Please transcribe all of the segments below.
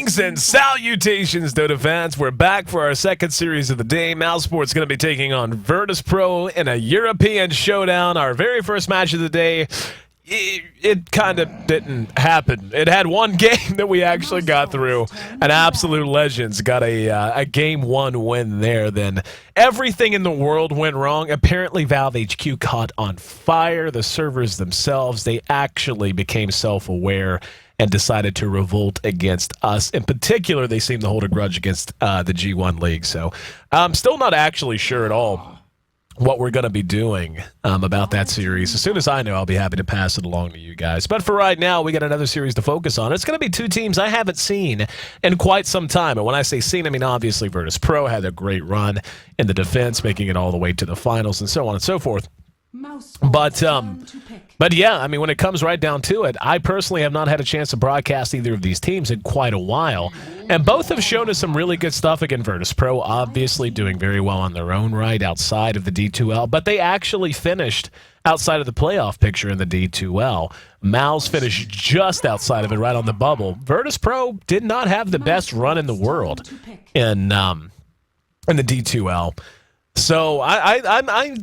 Greetings and salutations, Dota fans. We're back for our second series of the day. Mousesports going to be taking on Virtus.pro in a European showdown. Our very first match of the day. It kind of didn't happen. It had one game that we actually got through. An absolute legends got a game one win there. Then everything in the world went wrong. Apparently Valve HQ caught on fire. The servers themselves, they actually became self-aware and decided to revolt against us. In particular, they seem to hold a grudge against the G-1 League. So I'm still not actually sure at all what we're going to be doing about that series. As soon as I know, I'll be happy to pass it along to you guys. But for right now, we got another series to focus on. It's going to be two teams I haven't seen in quite some time. And when I say seen, I mean obviously Virtus.pro had a great run in the defense, making it all the way to the finals and so on and so forth. But yeah, I mean, when it comes right down to it, I personally have not had a chance to broadcast either of these teams in quite a while. And both have shown us some really good stuff. Again, Virtus.pro obviously doing very well on their own right outside of the D2L, but they actually finished outside of the playoff picture in the D2L. Mouse finished just outside of it, right on the bubble. Virtus.pro did not have the best run in the world in the D2L. So I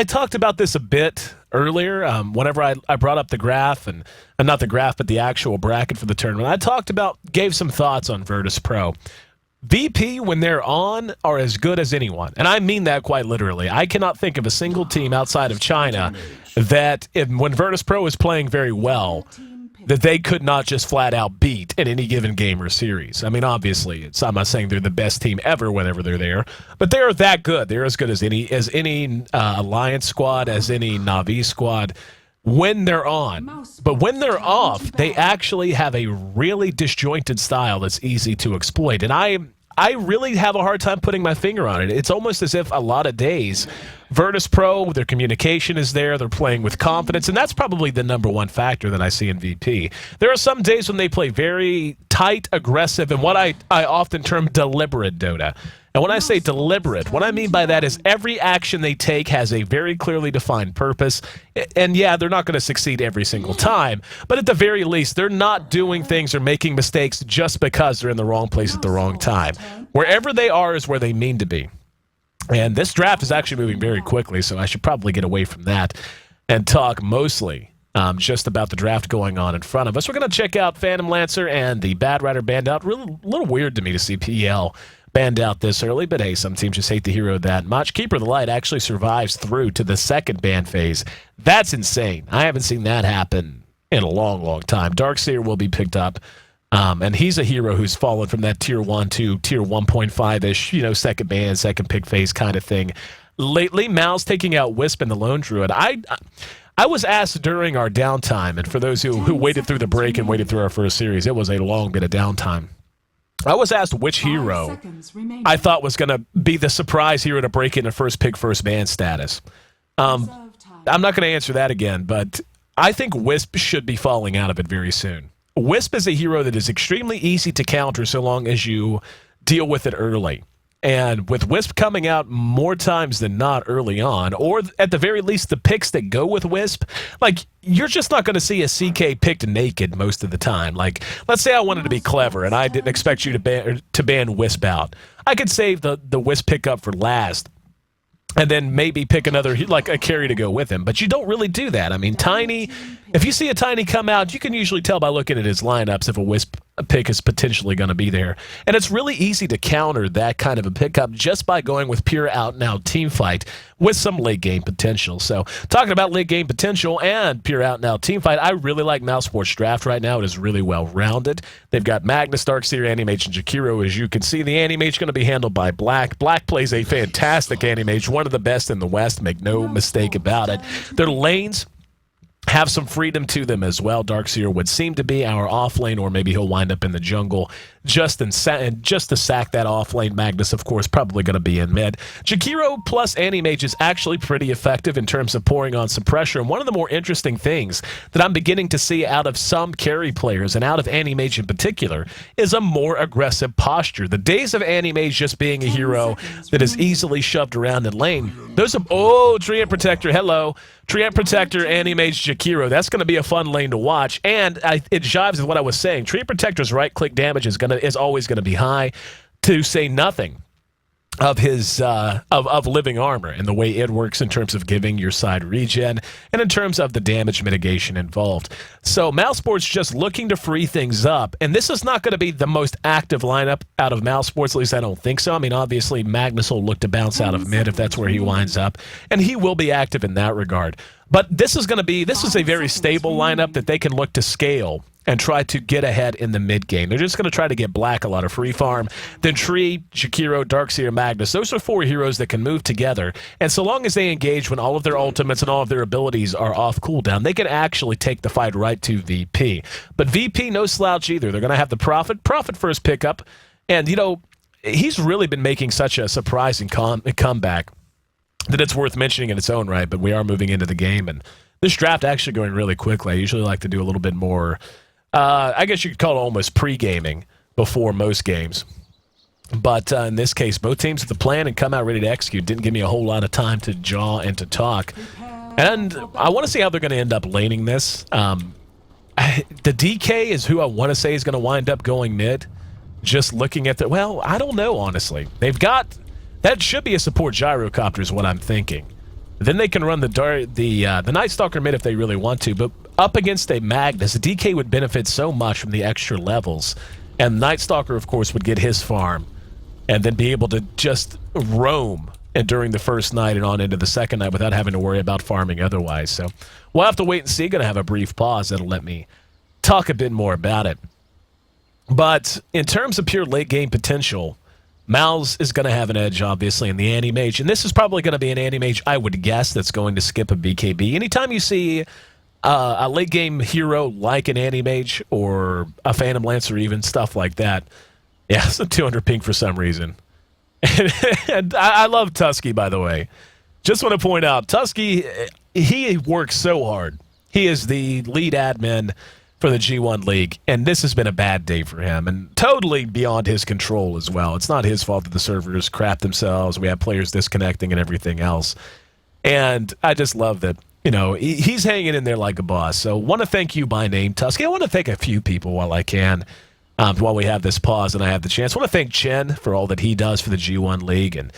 talked about this a bit earlier whenever I brought up the graph, and not the graph, but the actual bracket for the tournament. Gave some thoughts on Virtus.pro. VP, when they're on, are as good as anyone. And I mean that quite literally. I cannot think of a single team outside of China that, when Virtus.pro is playing very well, that they could not just flat out beat in any given game or series. I mean, obviously, I'm not saying they're the best team ever whenever they're there, but they're that good. They're as good as any Alliance squad, as any Na'Vi squad when they're on. But when they're off, they actually have a really disjointed style that's easy to exploit. And I really have a hard time putting my finger on it. It's almost as if a lot of days, Virtus.pro, their communication is there, they're playing with confidence, and that's probably the number one factor that I see in VP. There are some days when they play very tight, aggressive, and what I often term deliberate Dota. And when I say deliberate, what I mean by that is every action they take has a very clearly defined purpose. And yeah, they're not going to succeed every single time, but at the very least, they're not doing things or making mistakes just because they're in the wrong place at the wrong time. Wherever they are is where they mean to be. And this draft is actually moving very quickly, so I should probably get away from that and talk mostly just about the draft going on in front of us. We're going to check out Phantom Lancer and the Bad Rider banned out. Really, a little weird to me to see PL banned out this early, but hey, some teams just hate the hero that much. Keeper of the Light actually survives through to the second ban phase. That's insane. I haven't seen that happen in a long, long time. Darkseer will be picked up, and he's a hero who's fallen from that tier 1 to tier 1.5-ish, second ban, second pick phase kind of thing. Lately, Mal's taking out Wisp and the Lone Druid. I was asked during our downtime, and for those who waited through the break and waited through our first series, it was a long bit of downtime. I was asked which hero I thought was going to be the surprise hero to break into first pick, first ban status. I'm not going to answer that again, but I think Wisp should be falling out of it very soon. Wisp is a hero that is extremely easy to counter so long as you deal with it early. And with Wisp coming out more times than not early on, or at the very least the picks that go with Wisp, like, you're just not going to see a CK picked naked most of the time. Like, let's say I wanted to be clever and I didn't expect you to ban Wisp out. I could save the Wisp pickup for last and then maybe pick another, like a carry to go with him. But you don't really do that. I mean, Tiny, if you see a Tiny come out, you can usually tell by looking at his lineups if a Wisp pick is potentially going to be there. And it's really easy to counter that kind of a pickup just by going with pure out-and-out team fight with some late-game potential. So, talking about late-game potential and pure out-and-out team fight, I really like Mousesports draft right now. It is really well-rounded. They've got Magnus, Darkseer, Animage, and Jakiro. As you can see, the Animage going to be handled by Black. Black plays a fantastic Animage, one of the best in the West, make no mistake about it. Their lanes have some freedom to them as well. Darkseer would seem to be our off lane, or maybe he'll wind up in the jungle. just to sack that off-lane. Magnus, of course, probably going to be in mid. Jakiro plus Anti-Mage is actually pretty effective in terms of pouring on some pressure. And one of the more interesting things that I'm beginning to see out of some carry players, and out of Anti-Mage in particular, is a more aggressive posture. The days of Anti-Mage just being a hero that is easily shoved around in lane, those are... Oh, Treant Protector, hello. Treant Protector, Anti-Mage, Jakiro. That's going to be a fun lane to watch. And it jives with what I was saying. Treant Protector's right-click damage is always going to be high, to say nothing of his of living armor and the way it works in terms of giving your side regen and in terms of the damage mitigation involved. So Mousesports just looking to free things up, and this is not going to be the most active lineup out of Mousesports, at least I don't think so. I mean, obviously Magnus will look to bounce out of mid if that's where he winds up, and he will be active in that regard. But this is a very stable lineup that they can look to scale and try to get ahead in the mid game. They're just going to try to get Black a lot of free farm. Then Tree, Jakiro, Darkseer, Magnus. Those are 4 heroes that can move together. And so long as they engage when all of their ultimates and all of their abilities are off cooldown, they can actually take the fight right to VP. But VP, no slouch either. They're going to have the Prophet first pickup. And, he's really been making such a surprising comeback that it's worth mentioning in its own right. But we are moving into the game. And this draft actually going really quickly. I usually like to do a little bit more... I guess you could call it almost pre-gaming before most games. But in this case, both teams have the plan and come out ready to execute. Didn't give me a whole lot of time to jaw and to talk. And I want to see how they're going to end up laning this. The DK is who I want to say is going to wind up going mid. Just looking at the... Well, I don't know, honestly. They've got... That should be a support gyrocopter is what I'm thinking. Then they can run the Night Stalker mid if they really want to, but up against a Magnus, a DK would benefit so much from the extra levels, and Night Stalker, of course, would get his farm, and then be able to just roam and during the first night and on into the second night without having to worry about farming otherwise. So we'll have to wait and see. Going to have a brief pause that'll let me talk a bit more about it. But in terms of pure late game potential, Mouse is going to have an edge, obviously, in the Anti-Mage. And this is probably going to be an Anti-Mage, I would guess, that's going to skip a BKB. Anytime you see a late-game hero like an Anti-Mage or a Phantom Lancer, even, stuff like that, yeah, it's a 200 ping for some reason. And I love Tusky, by the way. Just want to point out, Tusky, he works so hard. He is the lead admin for the G1 League, and this has been a bad day for him, and totally beyond his control as well. It's not his fault that the servers crap themselves, we have players disconnecting and everything else. And I just love that, he's hanging in there like a boss. So want to thank you by name, Tusky. I want to thank a few people while I can, while we have this pause and I have the chance. I want to thank Chen for all that he does for the G1 League, and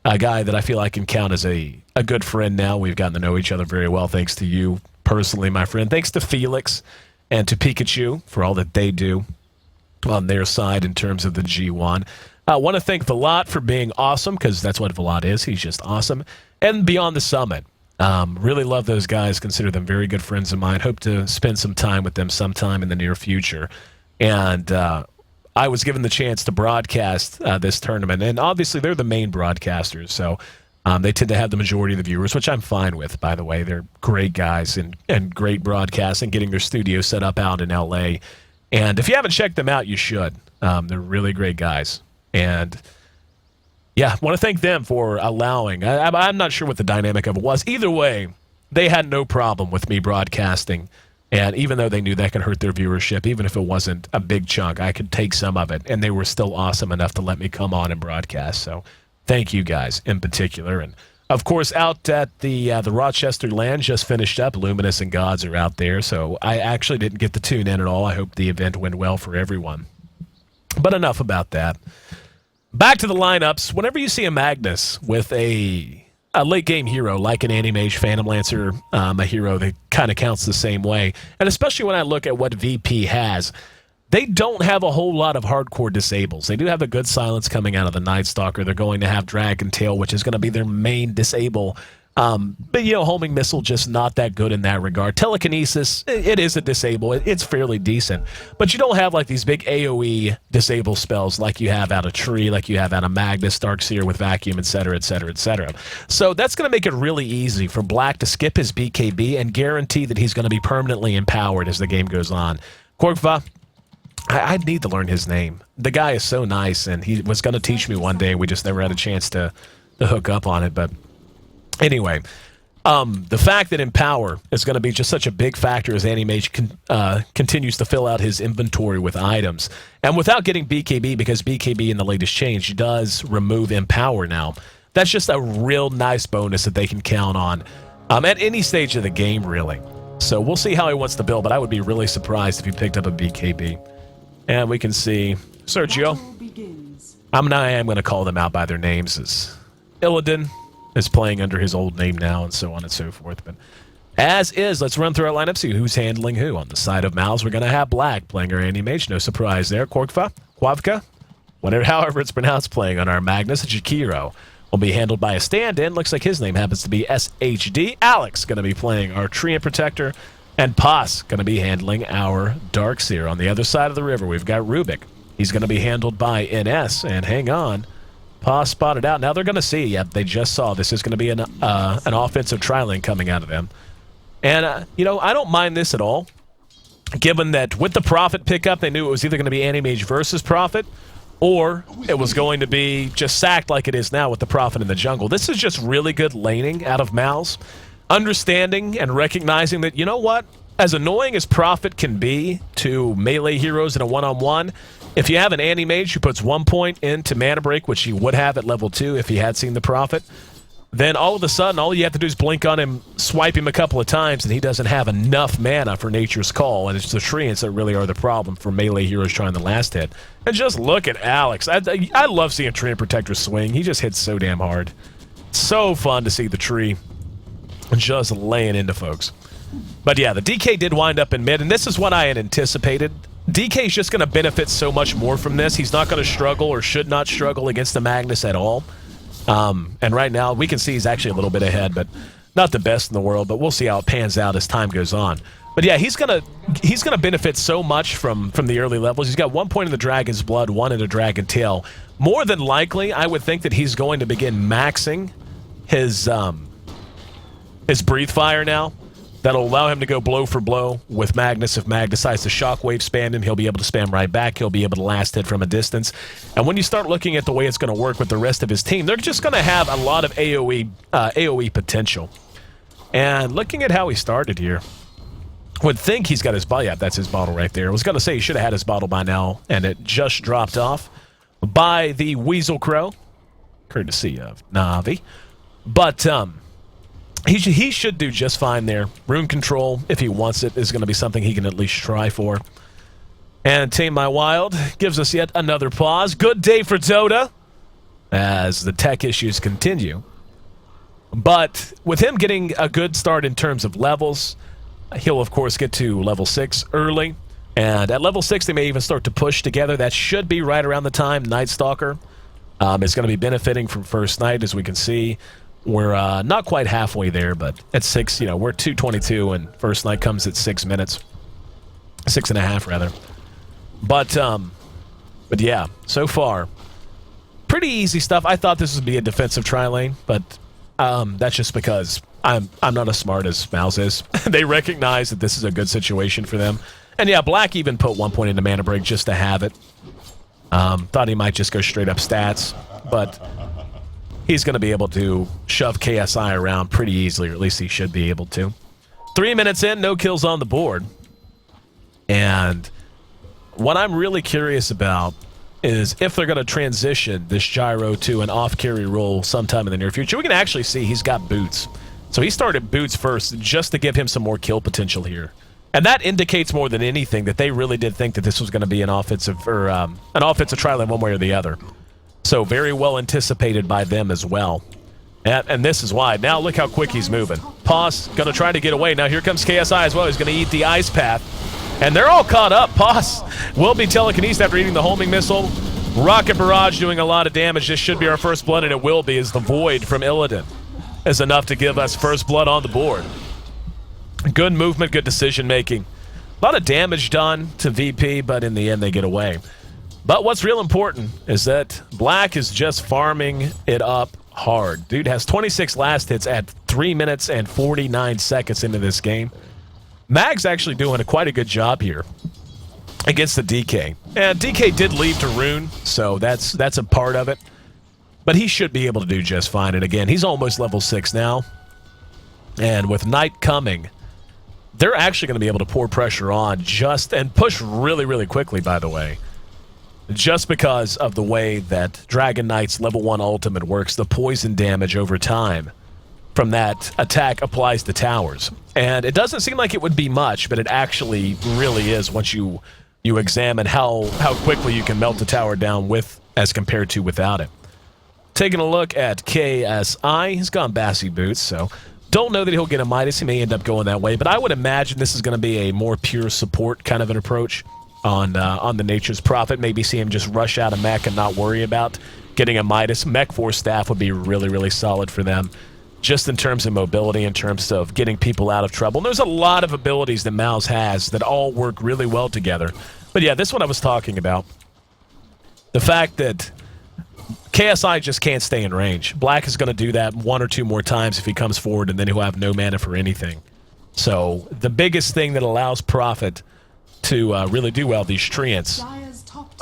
a guy that I feel I can count as a good friend now. We've gotten to know each other very well, thanks to you personally, my friend. Thanks to Felix and to Pikachu for all that they do on their side in terms of the G1. I want to thank Vlad for being awesome, because that's what Vlad is. He's just awesome. And Beyond the Summit. Really love those guys. Consider them very good friends of mine. Hope to spend some time with them sometime in the near future. And I was given the chance to broadcast this tournament. And obviously, they're the main broadcasters, so they tend to have the majority of the viewers, which I'm fine with, by the way. They're great guys and great broadcasting, getting their studio set up out in L.A. And if you haven't checked them out, you should. They're really great guys. And, yeah, want to thank them for allowing. I'm not sure what the dynamic of it was. Either way, they had no problem with me broadcasting. And even though they knew that could hurt their viewership, even if it wasn't a big chunk, I could take some of it. And they were still awesome enough to let me come on and broadcast. So thank you guys in particular. And, of course, out at the Rochester LAN just finished up. Luminous and Gods are out there. So I actually didn't get to tune in at all. I hope the event went well for everyone. But enough about that. Back to the lineups. Whenever you see a Magnus with a late-game hero like an Anti-Mage, Phantom Lancer, a hero that kind of counts the same way, and especially when I look at what VP has, they don't have a whole lot of hardcore disables. They do have a good silence coming out of the Night Stalker. They're going to have Dragon Tail, which is going to be their main disable. But, homing missile, just not that good in that regard. Telekinesis, it is a disable. It's fairly decent. But you don't have, like, these big AoE disable spells like you have out of Tree, like you have out of Magnus, Darkseer with Vacuum, etc., etc., etc. So that's going to make it really easy for Black to skip his BKB and guarantee that he's going to be permanently empowered as the game goes on. Korkva, I need to learn his name. The guy is so nice, and he was going to teach me one day. We just never had a chance to hook up on it. But anyway, the fact that Empower is going to be just such a big factor as Animage continues to fill out his inventory with items. And without getting BKB, because BKB in the latest change does remove Empower now, that's just a real nice bonus that they can count on at any stage of the game, really. So we'll see how he wants to build, but I would be really surprised if he picked up a BKB. And we can see Sergio. I am going to call them out by their names. As Illidan is playing under his old name now, and so on and so forth. But as is, let's run through our lineup, see who's handling who. On the side of Mouse, we're going to have Black playing our Anti-Mage. No surprise there. Quavka, however it's pronounced, playing on our Magnus. Jakiro will be handled by a stand-in. Looks like his name happens to be SHD. Alex going to be playing our Treant Protector. And Paz going to be handling our Darkseer. On the other side of the river, we've got Rubik. He's going to be handled by NS. And hang on, Paz spotted out. Now they're going to see. Yep, they just saw this is going to be an offensive tri-lane coming out of them. And, I don't mind this at all, given that with the Prophet pickup, they knew it was either going to be Anti-Mage versus Prophet, or it was going to be just sacked like it is now with the Prophet in the jungle. This is just really good laning out of Mouse. Understanding and recognizing that, you know what? As annoying as Prophet can be to melee heroes in a one-on-one, if you have an Anti-Mage who puts 1 point into Mana Break, which he would have at level 2 if he had seen the Prophet, then all of a sudden, all you have to do is blink on him, swipe him a couple of times, and he doesn't have enough mana for Nature's Call, and it's the Treants that really are the problem for melee heroes trying the last hit. And just look at Alex. I love seeing Treant Protector swing. He just hits so damn hard. So fun to see the tree just laying into folks. But yeah, the DK did wind up in mid, and this is what I had anticipated. DK is just going to benefit so much more from this. He's not going to struggle or should not struggle against the Magnus at all. And right now, we can see he's actually a little bit ahead, but not the best in the world. But we'll see how it pans out as time goes on. But yeah, he's gonna benefit so much from the early levels. He's got 1 point in the Dragon's Blood, 1 in the Dragon Tail. More than likely, I would think that he's going to begin maxing his Breathe Fire now. That'll allow him to go blow for blow with Magnus. If Mag decides to Shockwave spam him, he'll be able to spam right back. He'll be able to last hit from a distance. And when you start looking at the way it's going to work with the rest of his team, they're just going to have a lot of AoE potential. And looking at how he started here, would think he's got his bottle. Yeah, that's his bottle right there. I was going to say he should have had his bottle by now, and it just dropped off by the Weasel Crow, courtesy of Navi. But he should do just fine there. Rune control, if he wants it, is going to be something he can at least try for. And Tame My Wild gives us yet another pause. Good day for Dota as the tech issues continue. But with him getting a good start in terms of levels, he'll, of course, get to level 6 early. And at level 6, they may even start to push together. That should be right around the time Night Stalker is going to be benefiting from First Night, as we can see. We're not quite halfway there, but at 6, we're 2:22, and First Night comes at 6 minutes. 6.5, rather. But yeah, so far, pretty easy stuff. I thought this would be a defensive tri-lane, but that's just because I'm not as smart as Mouse is. They recognize that this is a good situation for them. And yeah, Black even put 1 point into Mana Break just to have it. Thought he might just go straight up stats, but he's going to be able to shove KSI around pretty easily, or at least he should be able to. 3 minutes in, no kills on the board. And what I'm really curious about is if they're going to transition this Gyro to an off-carry role sometime in the near future. We can actually see he's got Boots. So he started Boots first just to give him some more kill potential here. And that indicates more than anything that they really did think that this was going to be an offensive tri-lane one way or the other. So very well anticipated by them as well. And this is why. Now look how quick he's moving. Paz going to try to get away. Now here comes KSI as well. He's going to eat the Ice Path. And they're all caught up. Paz will be telekinesed after eating the homing missile. Rocket Barrage doing a lot of damage. This should be our first blood, and it will be, as the Void from Illidan is enough to give us first blood on the board. Good movement, good decision making. A lot of damage done to VP, but in the end they get away. But what's real important is that Black is just farming it up hard. Dude has 26 last hits at 3 minutes and 49 seconds into this game. Mag's actually doing quite a good job here. against the DK. And DK did leave to rune, so that's a part of it. But he should be able to do just fine. And again, he's almost level 6 now. And with night coming, they're actually going to be able to pour pressure on and push really, really quickly, by the way. Just because of the way that Dragon Knight's level 1 ultimate works, the poison damage over time from that attack applies to towers. And it doesn't seem like it would be much, but it actually really is once you examine how quickly you can melt the tower down with as compared to without it. Taking a look at KSI, he's gone Bassy Boots, so don't know that he'll get a Midas. He may end up going that way, but I would imagine this is going to be a more pure support kind of an approach on the Nature's Prophet. Maybe see him just rush out a mech and not worry about getting a Midas. Mech Force Staff would be really, really solid for them, just in terms of mobility, in terms of getting people out of trouble. And there's a lot of abilities that Mouse has that all work really well together. But yeah, this one I was talking about. The fact that KSI just can't stay in range. Black is going to do that 1 or 2 more times if he comes forward, and then he'll have no mana for anything. So the biggest thing that allows Prophet to really do well, these treants,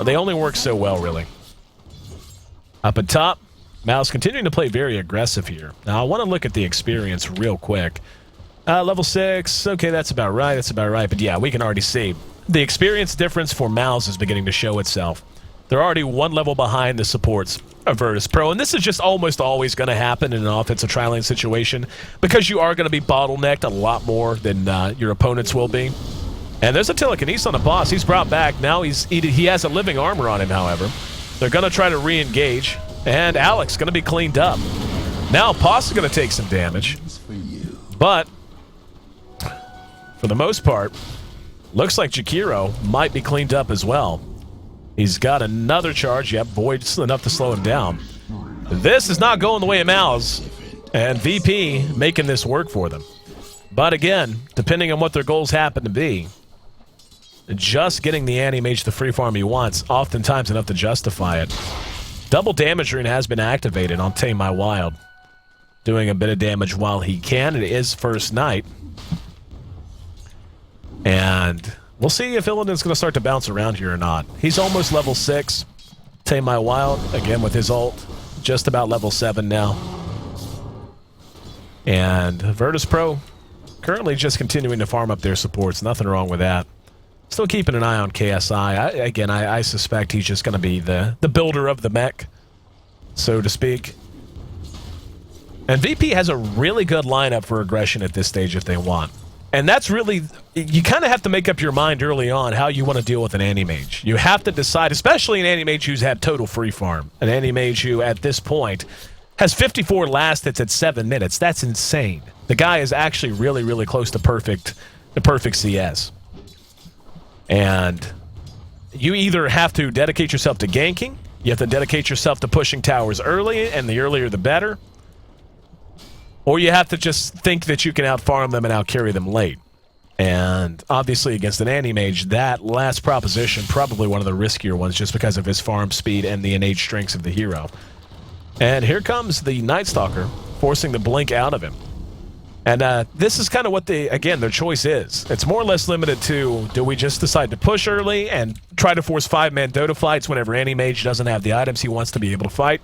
they only work so well, really. Up at top, Mouse continuing to play very aggressive here. Now, I want to look at the experience real quick. Level 6, okay, that's about right, But yeah, we can already see the experience difference for Mouse is beginning to show itself. They're already 1 level behind the supports of Virtus Pro, and this is just almost always going to happen in an offensive tri-lane situation because you are going to be bottlenecked a lot more than your opponents will be. And there's a telekinesis on the boss. He's brought back. Now he has a living armor on him, however. They're going to try to re-engage, and Alex going to be cleaned up. Now Poss is going to take some damage, but for the most part, looks like Jakiro might be cleaned up as well. He's got another charge. Yep, Void's enough to slow him down. This is not going the way of Mouse, and VP making this work for them. But again, depending on what their goals happen to be, just getting the anti-mage the free farm he wants, oftentimes enough to justify it. Double damage rune has been activated on Tame My Wild, doing a bit of damage while he can. It is first night. And we'll see if Illidan's going to start to bounce around here or not. He's almost level 6. Tame My Wild, again with his ult, just about level 7 now. And Virtus Pro currently just continuing to farm up their supports. Nothing wrong with that. Still keeping an eye on KSI. I suspect he's just going to be the builder of the mech, so to speak. And VP has a really good lineup for aggression at this stage if they want. And that's really, you kind of have to make up your mind early on how you want to deal with an anti-mage. You have to decide, especially an anti-mage who's had total free farm. An anti-mage who, at this point, has 54 last hits at 7 minutes. That's insane. The guy is actually really, really close to the perfect CS. And you either have to dedicate yourself to ganking, you have to dedicate yourself to pushing towers early, and the earlier the better, or you have to just think that you can out-farm them and out-carry them late. And obviously against an anti-mage, that last proposition, probably one of the riskier ones just because of his farm speed and the innate strengths of the hero. And here comes the Night Stalker, forcing the blink out of him. And this is kind of what their choice is. It's more or less limited to, do we just decide to push early and try to force 5-man Dota fights whenever anti-mage doesn't have the items he wants to be able to fight?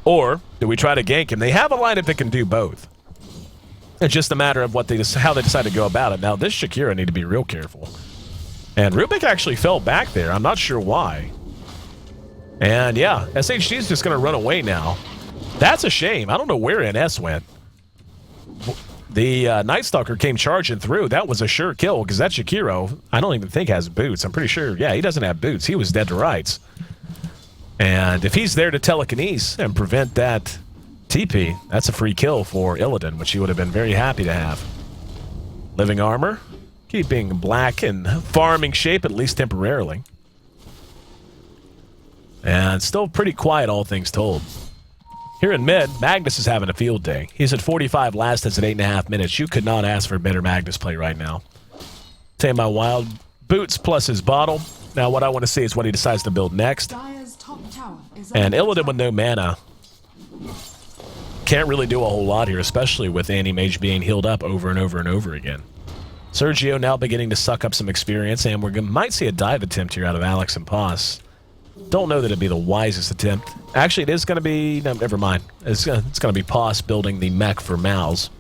Or do we try to gank him? They have a lineup that can do both. It's just a matter of how they decide to go about it. Now, this Shakira need to be real careful. And Rubik actually fell back there. I'm not sure why. And yeah, SHD is just going to run away now. That's a shame. I don't know where NS went. The Night Stalker came charging through. That was a sure kill, because that Shakiro, I don't even think has boots. I'm pretty sure, yeah, he doesn't have boots. He was dead to rights. And if he's there to telekinesis and prevent that TP, that's a free kill for Illidan, which he would have been very happy to have. Living armor, keeping Black in farming shape, at least temporarily. And still pretty quiet, all things told. Here in mid, Magnus is having a field day. He's at 45 last hits at 8.5 minutes. You could not ask for better Magnus play right now. Tame My Wild, boots plus his bottle. Now what I want to see is what he decides to build next. And Illidan with no mana can't really do a whole lot here, especially with anti-mage being healed up over and over and over again. Sergio now beginning to suck up some experience, and we might see a dive attempt here out of Alex and Pos. Don't know that it'd be the wisest attempt. Actually, it is going to be... No, never mind. It's going to be Pos building the mech for Mouse.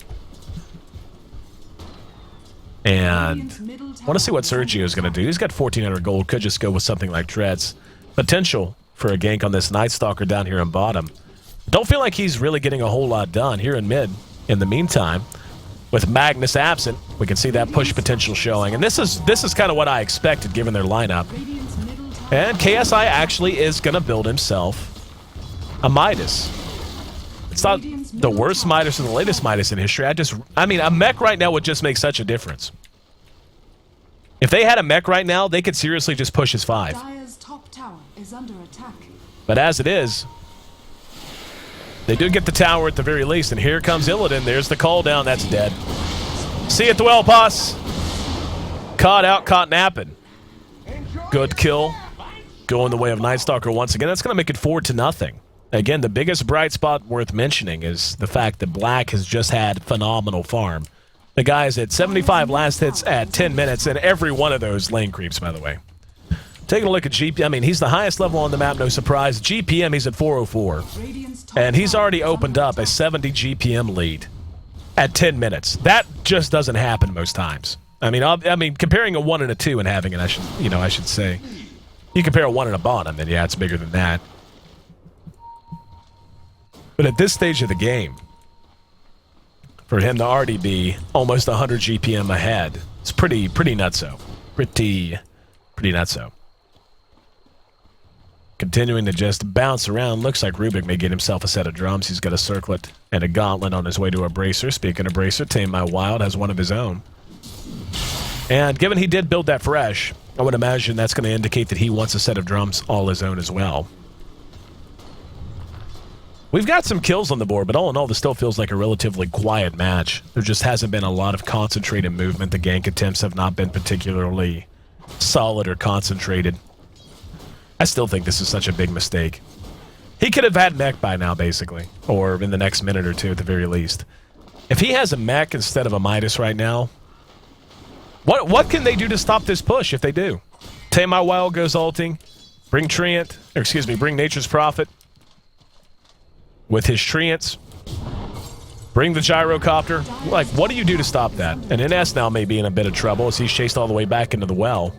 And I want to see what Sergio is going to do. He's got 1,400 gold. Could just go with something like Treads. Potential for a gank on this Night Stalker down here in bottom. Don't feel like he's really getting a whole lot done here in mid. In the meantime, with Magnus absent, we can see that push potential showing. And this is kind of what I expected given their lineup. And KSI actually is going to build himself a Midas. It's not the worst Midas or the latest Midas in history. I mean, a mech right now would just make such a difference. If they had a mech right now, they could seriously just push his 5. Top tower is under attack. But as it is, they do get the tower at the very least. And here comes Illidan. There's the call down. That's dead. See you at the well, Pos. Caught out, caught napping. Good kill. Going the way of Night Stalker once again. That's going to make it 4-0. Again, the biggest bright spot worth mentioning is the fact that Black has just had phenomenal farm. The guy's at 75 last hits at 10 minutes, and every one of those lane creeps, by the way. Taking a look at GPM, I mean, he's the highest level on the map, no surprise. GPM, he's at 404. And he's already opened up a 70 GPM lead at 10 minutes. That just doesn't happen most times. I mean, comparing a 1 and a 2 and having it, I should say. You compare a 1 and a bottom, and yeah, it's bigger than that. But at this stage of the game, for him to already be almost 100 GPM ahead, it's pretty nutso. Pretty nutso. Continuing to just bounce around. Looks like Rubik may get himself a set of drums. He's got a circlet and a gauntlet on his way to a bracer. Speaking of bracer, Tame My Wild has one of his own. And given he did build that fresh, I would imagine that's going to indicate that he wants a set of drums all his own as well. We've got some kills on the board, but all in all, this still feels like a relatively quiet match. There just hasn't been a lot of concentrated movement. The gank attempts have not been particularly solid or concentrated. I still think this is such a big mistake. He could have had mech by now, basically. Or in the next minute or two, at the very least. If he has a mech instead of a Midas right now, what can they do to stop this push if they do? Tame My Wild goes ulting. Bring bring Nature's Prophet with his Treants. Bring the Gyrocopter. Like, what do you do to stop that? And NS now may be in a bit of trouble as he's chased all the way back into the well.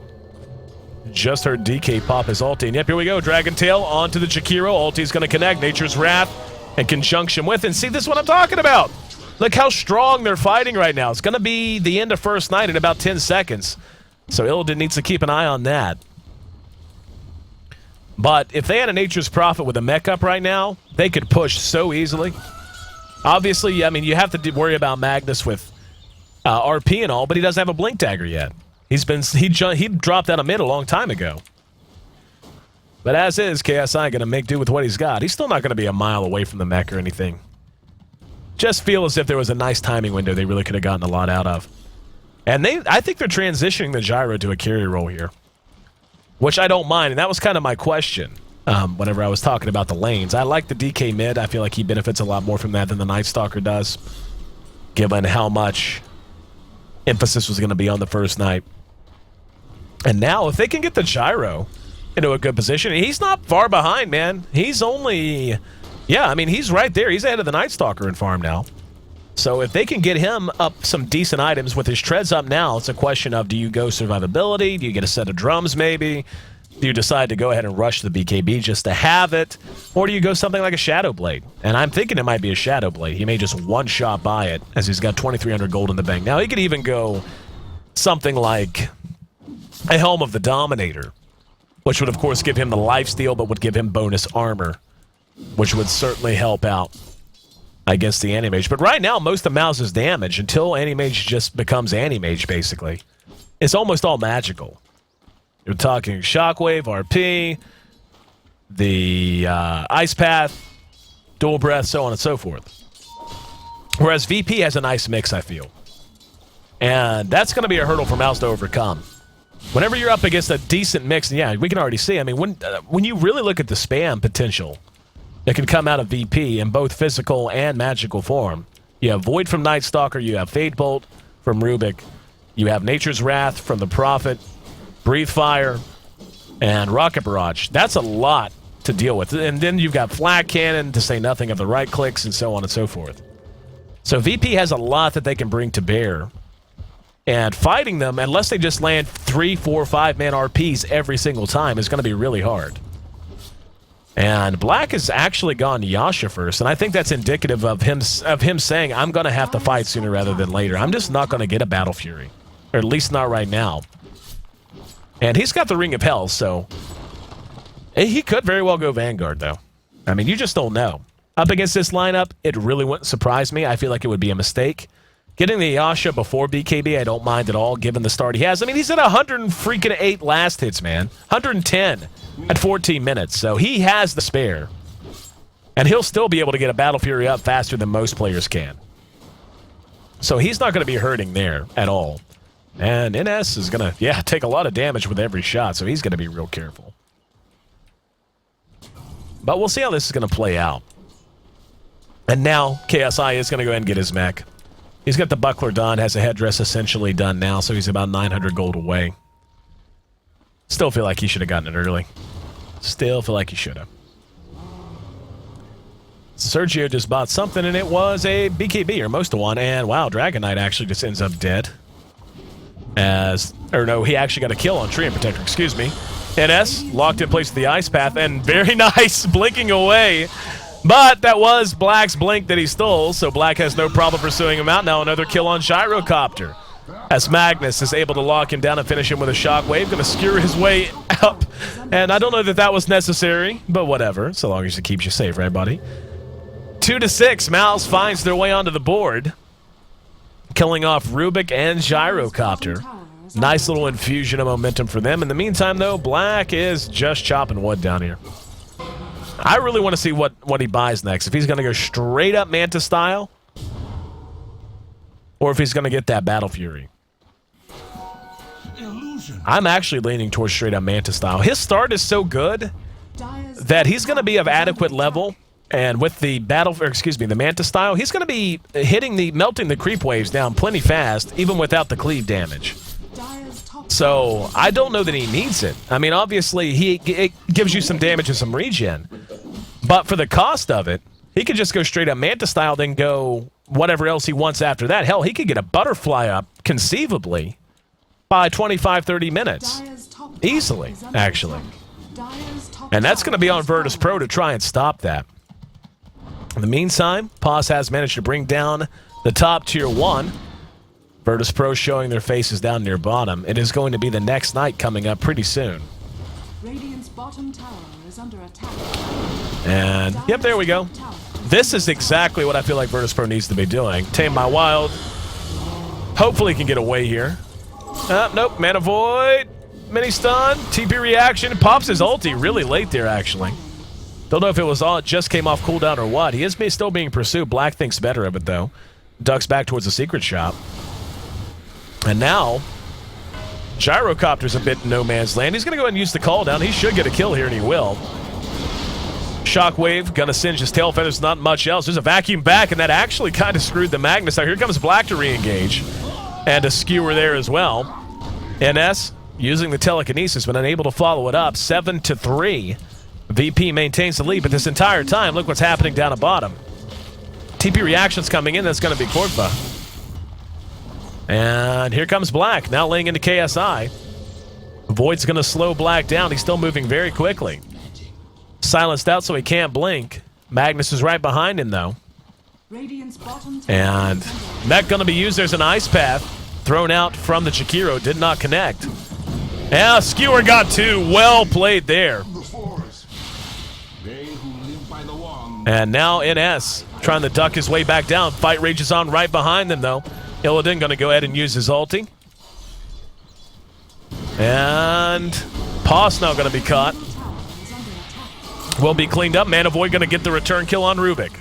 Just heard DK pop his ulti. And yep, here we go. Dragon Tail onto the Jakiro. Ulti's going to connect. Nature's Wrath in conjunction with. And see, this is what I'm talking about. Look how strong they're fighting right now. It's going to be the end of first night in about 10 seconds. So Illidan needs to keep an eye on that. But if they had a Nature's Prophet with a mech up right now, they could push so easily. Obviously, I mean, you have to worry about Magnus with RP and all, but he doesn't have a Blink Dagger yet. He dropped out of mid a long time ago. But as is, KSI going to make do with what he's got. He's still not going to be a mile away from the mech or anything. Just feel as if there was a nice timing window they really could have gotten a lot out of. And I think they're transitioning the Gyro to a carry role here, which I don't mind. And that was kind of my question whenever I was talking about the lanes. I like the DK mid. I feel like he benefits a lot more from that than the Night Stalker does, given how much emphasis was going to be on the first night. And now, if they can get the Gyro into a good position, he's not far behind, man. He's only... Yeah, I mean, he's right there. He's ahead of the Night Stalker in farm now. So if they can get him up some decent items with his treads up now, it's a question of, do you go survivability? Do you get a set of drums maybe? Do you decide to go ahead and rush the BKB just to have it? Or do you go something like a Shadow Blade? And I'm thinking it might be a Shadow Blade. He may just one-shot buy it as he's got 2,300 gold in the bank. Now, he could even go something like a Helm of the Dominator, which would, of course, give him the lifesteal, but would give him bonus armor, which would certainly help out against the Anti-Mage. But right now, most of Mouse's damage, until Anti-Mage just becomes Anti-Mage, basically, it's almost all magical. You're talking Shockwave, RP, the Ice Path, Dual Breath, so on and so forth. Whereas VP has a nice mix, I feel. And that's going to be a hurdle for Mouse to overcome. Whenever you're up against a decent mix, and yeah, we can already see, I mean, when you really look at the spam potential that can come out of VP in both physical and magical form, you have Void from Night Stalker, you have Fade Bolt from Rubik, You have Nature's Wrath from the Prophet, Breathe Fire, and Rocket Barrage. That's a lot to deal with. And then you've got Flag Cannon, to say nothing of the right clicks and so on and so forth. So VP has a lot that they can bring to bear. And fighting them, unless they just land 3, 4, 5-man RPs every single time, is going to be really hard. And Black has actually gone Yasha first, and I think that's indicative of him saying, I'm going to have to fight sooner rather than later. I'm just not going to get a Battle Fury, or at least not right now. And he's got the Ring of Hell, so he could very well go Vanguard, though. I mean, you just don't know. Up against this lineup, it really wouldn't surprise me. I feel like it would be a mistake. Getting the Yasha before BKB, I don't mind at all, given the start he has. I mean, he's at 108 last hits, man. 110 at 14 minutes, so he has the spare. And he'll still be able to get a Battle Fury up faster than most players can. So he's not going to be hurting there at all. And NS is going to, take a lot of damage with every shot, so he's going to be real careful. But we'll see how this is going to play out. And now, KSI is going to go ahead and get his mech. He's got the buckler done, has a headdress essentially done now, so he's about 900 gold away. Still feel like he should have gotten it early. Still feel like he should have. Sergio just bought something, and it was a BKB, or most of one, and wow, Dragon Knight actually just ends up dead. He actually got a kill on Treant Protector, excuse me. NS locked in place with the Ice Path, and very nice, blinking away. But that was Black's blink that he stole, so Black has no problem pursuing him out. Now another kill on Gyrocopter, as Magnus is able to lock him down and finish him with a shockwave. Going to skewer his way up, and I don't know that that was necessary, but whatever, so long as it keeps you safe, right, buddy? 2-6, Mouse finds their way onto the board, killing off Rubik and Gyrocopter. Nice little infusion of momentum for them. In the meantime, though, Black is just chopping wood down here. I really want to see what he buys next. If he's going to go straight up Manta style, or if he's going to get that Battle Fury. I'm actually leaning towards straight up Manta style. His start is so good that he's going to be of adequate level, and with the the Manta style, he's going to be melting the creep waves down plenty fast, even without the cleave damage. So, I don't know that he needs it. I mean, obviously, it gives you some damage and some regen. But for the cost of it, he could just go straight up Manta style, then go whatever else he wants after that. Hell, he could get a Butterfly up, conceivably, by 25, 30 minutes. Easily, actually. And that's going to be on Virtus Pro to try and stop that. In the meantime, Paz has managed to bring down the top tier 1. Virtus Pro showing their faces down near bottom. It is going to be the next night coming up pretty soon. Radiant's bottom tower is under attack. And, yep, there we go. This is exactly what I feel like Virtus Pro needs to be doing. Tame my Wild. Hopefully can get away here. Nope, Mana Void. Mini stun. TP reaction. Pops his ulti really late there, actually. Don't know if it was all, it just came off cooldown or what. He is still being pursued. Black thinks better of it, though. Ducks back towards the secret shop. And now, Gyrocopter's a bit no man's land. He's going to go ahead and use the call down. He should get a kill here, and he will. Shockwave, gonna singe his tail feathers, not much else. There's a vacuum back, and that actually kind of screwed the Magnus. Now here comes Black to re-engage. And a skewer there as well. NS, using the telekinesis, but unable to follow it up. 7-3. VP maintains the lead, but this entire time, look what's happening down at bottom. TP reactions coming in, that's going to be Korkva. And here comes Black, now laying into KSI. Void's going to slow Black down. He's still moving very quickly. Silenced out so he can't blink. Magnus is right behind him, though. And mech going to be used. There's an Ice Path thrown out from the Chikiro. Did not connect. Yeah, Skewer got two. Well played there. And now NS trying to duck his way back down. Fight rages on right behind them, though. Illidan going to go ahead and use his ulti. And Poss now going to be caught. Will be cleaned up. Mana Void going to get the return kill on Rubik.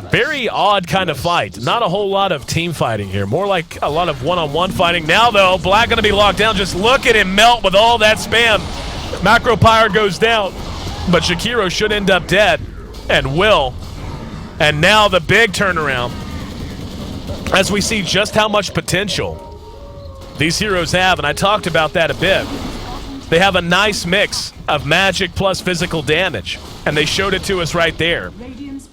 Very odd kind of fight. Not a whole lot of team fighting here. More like a lot of one-on-one fighting. Now, though, Black going to be locked down. Just look at him melt with all that spam. Macro Pyre goes down. But Shakiro should end up dead. And will. And now the big turnaround. As we see just how much potential These heroes have, and I talked about that a bit. They have a nice mix of magic plus physical damage, and they showed it to us right there.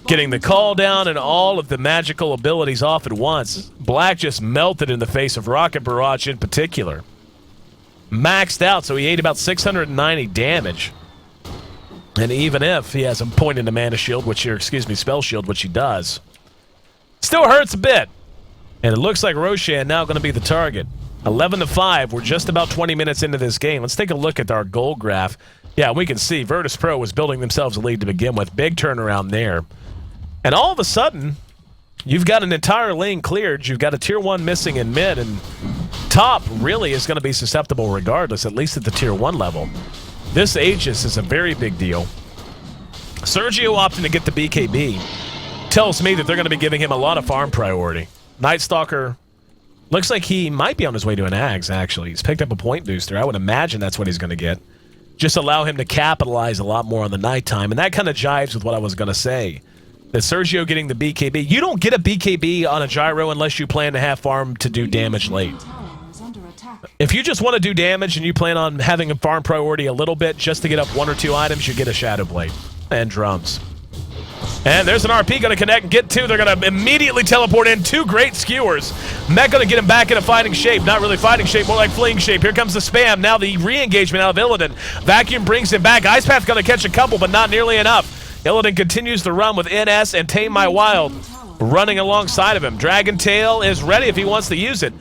Getting the call down and all of the magical abilities off at once. Black just melted in the face of Rocket Barrage in particular. Maxed out, so he ate about 690 damage. And even if he has a point in the mana shield, spell shield, which he does, still hurts a bit. And it looks like Roshan now going to be the target. 11-5. We're just about 20 minutes into this game. Let's take a look at our goal graph. Yeah, we can see Virtus Pro was building themselves a lead to begin with. Big turnaround there. And all of a sudden, you've got an entire lane cleared. You've got a tier 1 missing in mid, and top really is going to be susceptible regardless, at least at the tier 1 level. This Aegis is a very big deal. Sergio opting to get the BKB tells me that they're going to be giving him a lot of farm priority. Night Stalker looks like he might be on his way to an Ags, actually. He's picked up a point booster. I would imagine that's what he's going to get. Just allow him to capitalize a lot more on the nighttime, and that kind of jives with what I was going to say. That Sergio getting the BKB. You don't get a BKB on a gyro unless you plan to have farm to do damage late. If you just want to do damage and you plan on having a farm priority a little bit just to get up 1 or 2 items, you get a Shadow Blade and drums. And there's an RP going to connect and get 2. They're going to immediately teleport in 2 great skewers. Mech going to get him back into fighting shape. Not really fighting shape, more like fleeing shape. Here comes the spam. Now the re-engagement out of Illidan. Vacuum brings him back. Ice Path going to catch a couple, but not nearly enough. Illidan continues to run with NS and Tame My Wild running alongside of him. Dragon Tail is ready if he wants to use it.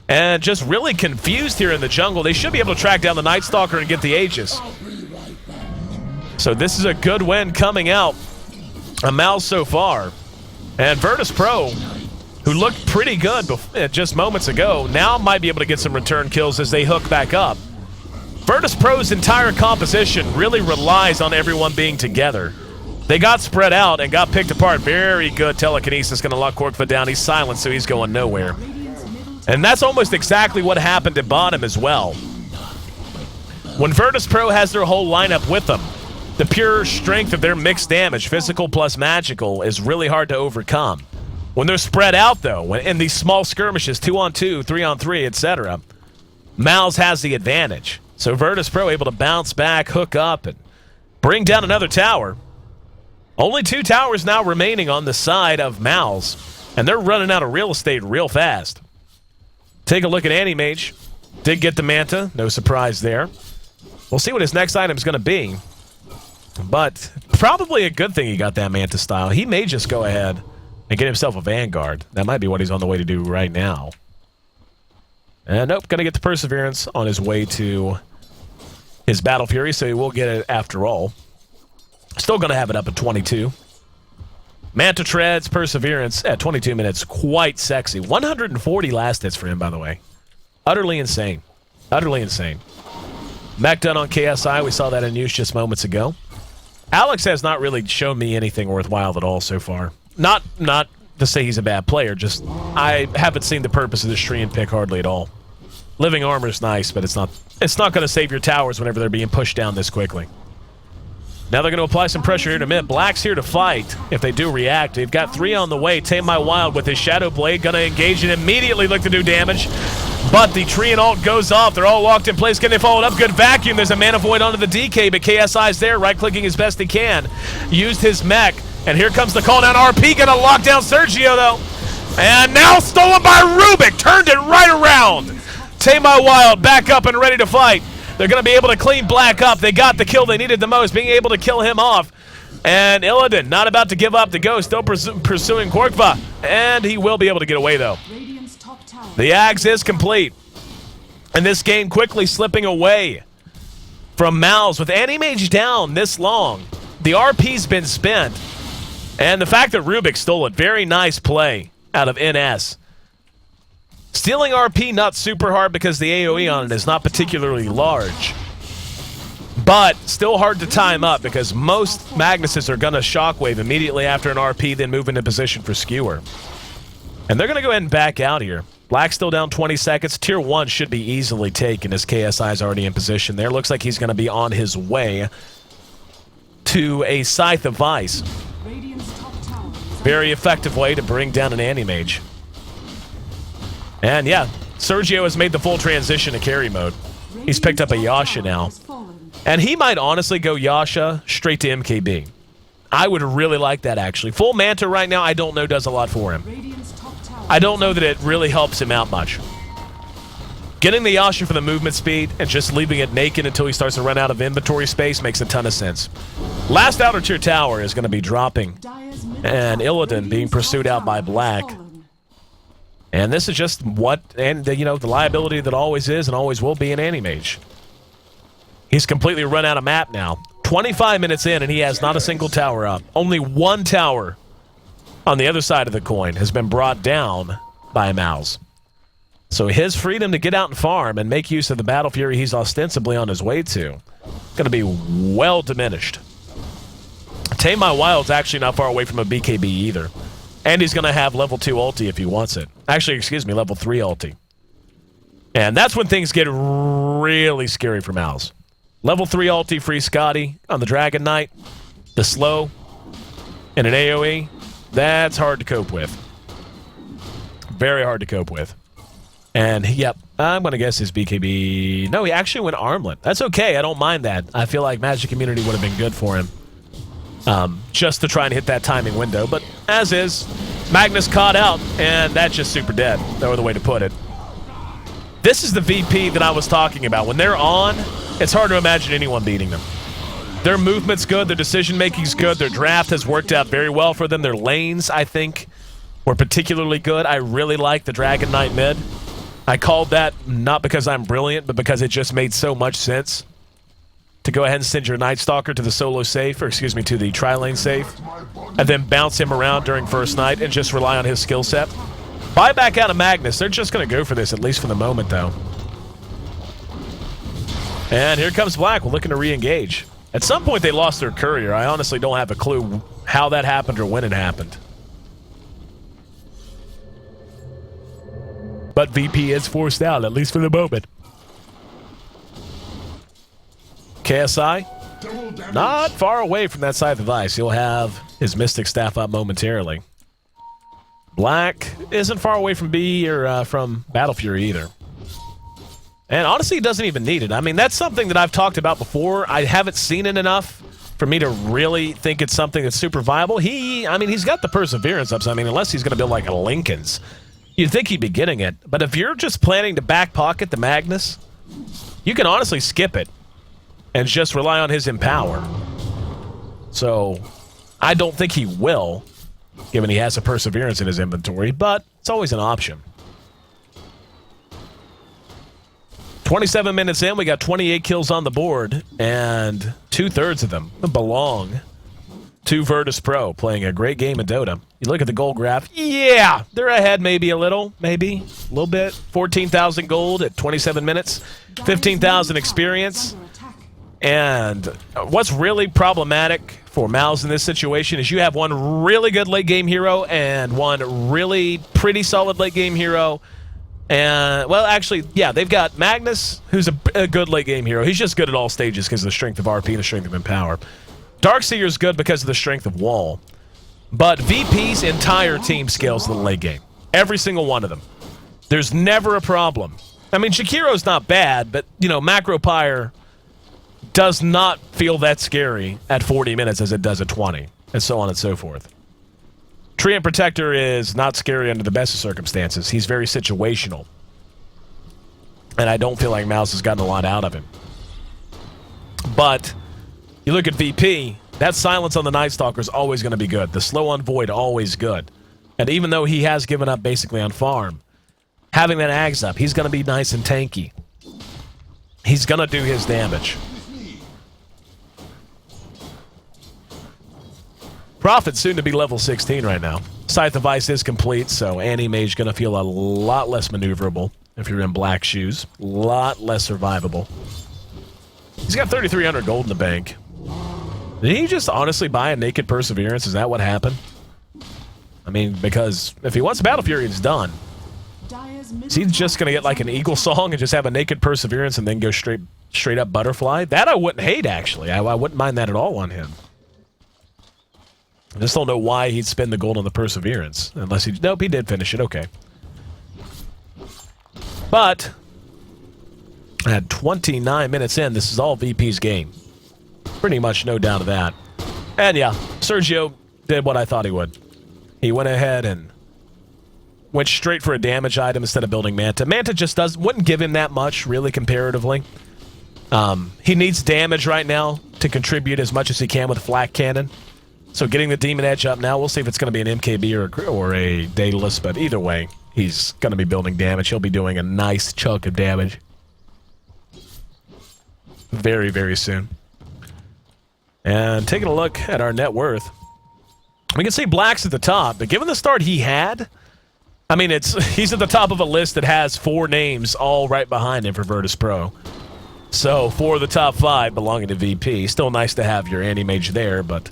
And just really confused here in the jungle. They should be able to track down the Night Stalker and get the Aegis. So this is a good win coming out of Mouse so far. And Virtus Pro, who looked pretty good just moments ago, now might be able to get some return kills as they hook back up. Virtus Pro's entire composition really relies on everyone being together. They got spread out and got picked apart. Very good telekinesis, going to lock Korkva down. He's silent, so he's going nowhere. And that's almost exactly what happened at bottom as well. When Virtus Pro has their whole lineup with them, the pure strength of their mixed damage, physical plus magical, is really hard to overcome. When they're spread out, though, in these small skirmishes, 2-on-2, 3-on-3, etc., Mouse has the advantage. So Virtus Pro able to bounce back, hook up, and bring down another tower. Only 2 towers now remaining on the side of Mouse, and they're running out of real estate real fast. Take a look at Animage. Did get the Manta. No surprise there. We'll see what his next item is going to be. But probably a good thing he got that Manta style. He may just go ahead and get himself a Vanguard. That might be what he's on the way to do right now. And nope, going to get the Perseverance on his way to his Battle Fury, so he will get it after all. Still going to have it up at 22. Manta Treads, Perseverance at 22 minutes. Quite sexy. 140 last hits for him, by the way. Utterly insane. Utterly insane. Mech done on KSI. We saw that in use just moments ago. Alex has not really shown me anything worthwhile at all so far. Not to say he's a bad player, just I haven't seen the purpose of this Treant pick hardly at all. Living Armor's nice, but it's not going to save your towers whenever they're being pushed down this quickly. Now they're going to apply some pressure here in a minute. Black's here to fight if they do react. They've got 3 on the way. Tame My Wild with his Shadow Blade. Going to engage and immediately look to do damage. But the Treant ult goes off. They're all locked in place. Can they follow it up? Good vacuum. There's a Mana Void onto the DK, but KSI's there, right-clicking as best he can. Used his mech. And here comes the call down. RP going to lock down Sergio, though. And now stolen by Rubik. Turned it right around. Tame My Wild back up and ready to fight. They're going to be able to clean Black up. They got the kill they needed the most, being able to kill him off. And Illidan not about to give up the ghost, still pursuing Korkva. And he will be able to get away, though. The Axe is complete. And this game quickly slipping away from Mouse. With Animage down this long, the RP's been spent. And the fact that Rubik stole it, very nice play out of NS. Stealing RP, not super hard because the AoE on it is not particularly large. But still hard to time up because most Magnuses are going to shockwave immediately after an RP, then move into position for Skewer. And they're going to go ahead and back out here. Black's still down 20 seconds. Tier 1 should be easily taken as KSI is already in position there. Looks like he's going to be on his way to a Scythe of Vice. Very effective way to bring down an Animage. And yeah, Sergio has made the full transition to carry mode. He's picked up a Yasha now. And he might honestly go Yasha straight to MKB. I would really like that, actually. Full Manta right now, I don't know does a lot for him. I don't know that it really helps him out much. Getting the Yasha for the movement speed and just leaving it naked until he starts to run out of inventory space makes a ton of sense. Last outer tier tower is going to be dropping, and Illidan being pursued out by Black. And this is just what, and the liability that always is and always will be in Anti-Mage. He's completely run out of map now. 25 minutes in, and he has not a single tower up. Only one tower on the other side of the coin has been brought down by Mouse. So his freedom to get out and farm and make use of the Battle Fury he's ostensibly on his way to going to be well diminished. Tame My Wild's actually not far away from a BKB either. And he's going to have level 2 ulti if he wants it. Actually, excuse me, level 3 ulti. And that's when things get really scary for Mouse. Level 3 ulti free Scotty on the Dragon Knight. The slow and an AoE. That's hard to cope with. Very hard to cope with. And, yep, I'm going to guess his BKB... No, he actually went Armlet. That's okay. I don't mind that. I feel like Magic Immunity would have been good for him. Just to try and hit that timing window. But, as is, Magnus caught out, and that's just super dead. No other way to put it. This is the VP that I was talking about. When they're on, it's hard to imagine anyone beating them. Their movement's good. Their decision-making's good. Their draft has worked out very well for them. Their lanes, I think, were particularly good. I really like the Dragon Knight mid. I called that not because I'm brilliant, but because it just made so much sense to go ahead and send your Night Stalker to the solo safe, or excuse me, to the tri-lane safe, and then bounce him around during first night and just rely on his skill set. Buy back out of Magnus. They're just going to go for this, at least for the moment, though. And here comes Black. We're looking to re-engage. At some point, they lost their courier. I honestly don't have a clue how that happened or when it happened. But VP is forced out, at least for the moment. KSI, not far away from that side of the device. He'll have his Mystic Staff up momentarily. Black isn't far away from B or from Battle Fury either. And honestly, he doesn't even need it. I mean, that's something that I've talked about before. I haven't seen it enough for me to really think it's something that's super viable. He's got the perseverance up, so I mean, unless he's going to build like a Lincoln's, you'd think he'd be getting it. But if you're just planning to back pocket the Magnus, you can honestly skip it and just rely on his Empower. So, I don't think he will, given he has a Perseverance in his inventory, but it's always an option. 27 minutes in, we got 28 kills on the board, and 2/3 of them belong to Virtus Pro, playing a great game of Dota. You look at the gold graph, yeah, they're ahead maybe a little bit. 14,000 gold at 27 minutes, 15,000 experience. And what's really problematic for Mouse in this situation is you have one really good late game hero and one really pretty solid late game hero. And, well, actually, yeah, they've got Magnus, who's a good late game hero. He's just good at all stages because of the strength of RP and the strength of Empower. Darkseer's good because of the strength of Wall. But VP's entire team scales to the late game. Every single one of them. There's never a problem. I mean, Shakiro's not bad, but, Macro Pyre does not feel that scary at 40 minutes as it does at 20, and so on and so forth. Treant Protector is not scary under the best of circumstances. He's very situational. And I don't feel like Mouse has gotten a lot out of him. But you look at VP, that silence on the Night Stalker is always going to be good. The slow on Void, always good. And even though he has given up basically on farm, having that Ags up, he's going to be nice and tanky. He's going to do his damage. Prophet's soon to be level 16 right now. Scythe of Ice is complete, so Anti-Mage going to feel a lot less maneuverable if you're in black shoes. A lot less survivable. He's got 3,300 gold in the bank. Did he just honestly buy a Naked Perseverance? Is that what happened? I mean, because if he wants Battle Fury, it's done. Is he just going to get like an Eagle Song and just have a Naked Perseverance and then go straight up Butterfly? That I wouldn't hate, actually. I wouldn't mind that at all on him. I just don't know why he'd spend the gold on the Perseverance. Unless he... Nope, he did finish it. Okay. But at 29 minutes in, this is all VP's game. Pretty much no doubt of that. And yeah, Sergio did what I thought he would. He went ahead and went straight for a damage item instead of building Manta. Manta just wouldn't give him that much, really, comparatively. He needs damage right now to contribute as much as he can with Flak Cannon. So getting the Demon Edge up now, we'll see if it's going to be an MKB or a Daedalus, but either way, he's going to be building damage. He'll be doing a nice chunk of damage very, very soon. And taking a look at our net worth, we can see Black's at the top, but given the start he had, I mean, he's at the top of a list that has 4 names all right behind him for Virtus Pro. So 4 of the top 5 belonging to VP. Still nice to have your anti-mage there, but